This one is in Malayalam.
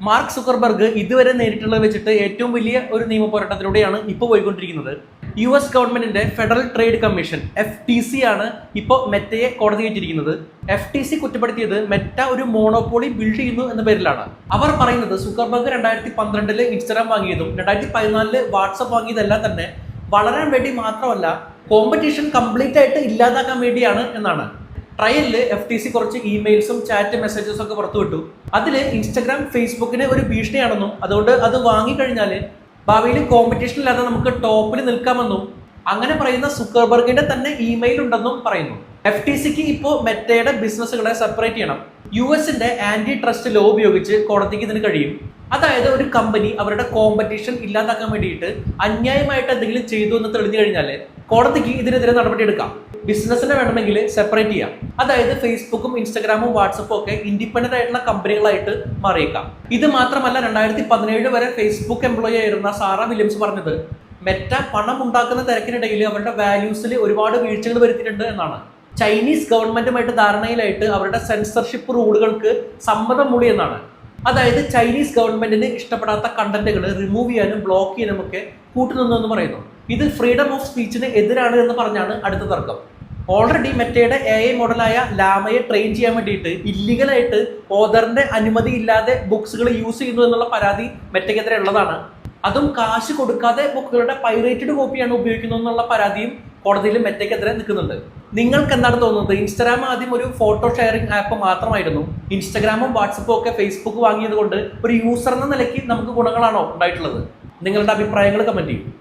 മാർക്ക് സുക്കർബർഗ് ഇതുവരെ നേരിട്ടുള്ളത് വെച്ചിട്ട് ഏറ്റവും വലിയ ഒരു നിയമ പോരാട്ടത്തിലൂടെയാണ് ഇപ്പോൾ പോയിക്കൊണ്ടിരിക്കുന്നത്. US ഗവൺമെന്റിന്റെ ഫെഡറൽ ട്രേഡ് കമ്മീഷൻ FTC ആണ് ഇപ്പോൾ മെറ്റയെ കോടതി കയറ്റിയിരിക്കുന്നത്. FTC കുറ്റപ്പെടുത്തിയത് മെറ്റ ഒരു മോണോപോളി ബിൽഡ് ചെയ്യുന്നു എന്ന പേരിലാണ്. അവർ പറയുന്നത് സുക്കർബർഗ് 2012 ഇൻസ്റ്റാഗ്രാം വാങ്ങിയതും 2014 വാട്സപ്പ് വാങ്ങിയതെല്ലാം തന്നെ വളരാൻ വേണ്ടി മാത്രമല്ല, കോമ്പറ്റീഷൻ കംപ്ലീറ്റ് ആയിട്ട് ഇല്ലാതാക്കാൻ വേണ്ടിയാണ് എന്നാണ്. ട്രയലിൽ FTC കുറച്ച് ഇമെയിൽസും ചാറ്റ് മെസ്സേജസും ഒക്കെ പുറത്തുവിട്ടു. അതിൽ ഇൻസ്റ്റഗ്രാം ഫേസ്ബുക്കിന് ഒരു ഭീഷണിയാണെന്നും അതുകൊണ്ട് അത് വാങ്ങിക്കഴിഞ്ഞാൽ ഭാവിയിൽ കോമ്പറ്റീഷൻ ഇല്ലാതെ നമുക്ക് ടോപ്പിൽ നിൽക്കാമെന്നും അങ്ങനെ പറയുന്ന സുക്കർബർഗിന്റെ തന്നെ ഇമെയിൽ ഉണ്ടെന്നും പറയുന്നു. FTCക്ക് ഇപ്പോൾ മെറ്റയുടെ ബിസിനസ്സുകളെ സെപ്പറേറ്റ് ചെയ്യണം. US-ന്റെ ആന്റി ട്രസ്റ്റ് ലോ ഉപയോഗിച്ച് കോടതിക്ക് ഇതിന് കഴിയും. അതായത് ഒരു കമ്പനി അവരുടെ കോമ്പറ്റീഷൻ ഇല്ലാതാക്കാൻ വേണ്ടിയിട്ട് അന്യായമായിട്ട് എന്തെങ്കിലും ചെയ്തു എന്ന് തെളിഞ്ഞു കഴിഞ്ഞാൽ കോടതിക്ക് ഇതിനെതിരെ നടപടിയെടുക്കാം. ബിസിനസ്സിനെ വേണമെങ്കിൽ സെപ്പറേറ്റ് ചെയ്യാം. അതായത് ഫേസ്ബുക്കും ഇൻസ്റ്റഗ്രാമും വാട്സപ്പും ഒക്കെ ഇൻഡിപെൻഡന്റ് ആയിട്ടുള്ള കമ്പനികളായിട്ട് മാറിയേക്കാം. ഇത് മാത്രമല്ല, 2017 വരെ ഫേസ്ബുക്ക് എംപ്ലോയി ആയിരുന്ന സാറ വില്യംസ് പറഞ്ഞത് മെറ്റ പണം ഉണ്ടാക്കുന്ന തിരക്കിനിടയിൽ അവരുടെ വാല്യൂസിൽ ഒരുപാട് വീഴ്ചകൾ വരുത്തിയിട്ടുണ്ട് എന്നാണ്. ചൈനീസ് ഗവൺമെന്റുമായിട്ട് ധാരണയിലായിട്ട് അവരുടെ സെൻസർഷിപ്പ് റൂളുകൾക്ക് സമ്മതം മൂടി എന്നാണ്. അതായത് ചൈനീസ് ഗവൺമെന്റിന് ഇഷ്ടപ്പെടാത്ത കണ്ടന്റുകൾ റിമൂവ് ചെയ്യാനും ബ്ലോക്ക് ചെയ്യാനും ഒക്കെ കൂട്ടുനിന്നു എന്ന് പറയുന്നു. ഇത് ഫ്രീഡം ഓഫ് സ്പീച്ചിന് എതിരാണ് എന്ന് പറഞ്ഞാണ് അടുത്ത തർക്കം. ഓൾറെഡി മെറ്റയുടെ AI മോഡലായ ലാമയെ ട്രെയിൻ ചെയ്യാൻ വേണ്ടിയിട്ട് ഇല്ലീഗലായിട്ട് ഓതറിന്റെ അനുമതി ഇല്ലാതെ ബുക്സുകൾ യൂസ് ചെയ്യുന്നു എന്നുള്ള പരാതി മെറ്റയ്ക്കെതിരെ ഉള്ളതാണ്. അതും കാശ് കൊടുക്കാതെ ബുക്കുകളുടെ പൈറേറ്റഡ് കോപ്പിയാണ് ഉപയോഗിക്കുന്നത് എന്നുള്ള പരാതിയും കോടതിയിൽ മെറ്റയ്ക്കെതിരെ നിൽക്കുന്നുണ്ട്. നിങ്ങൾക്ക് എന്താണ് തോന്നുന്നത്? ഇൻസ്റ്റാഗ്രാം ആദ്യം ഒരു ഫോട്ടോ ഷെയറിംഗ് ആപ്പ് മാത്രമായിരുന്നു. ഇൻസ്റ്റാഗ്രാമും വാട്സപ്പും ഒക്കെ ഫേസ്ബുക്ക് വാങ്ങിയത് കൊണ്ട് ഒരു യൂസർ എന്ന നിലയ്ക്ക് നമുക്ക് ഗുണങ്ങളാണോ ഉണ്ടായിട്ടുള്ളത്? നിങ്ങളുടെ അഭിപ്രായങ്ങൾ കമന്റ് ചെയ്യും.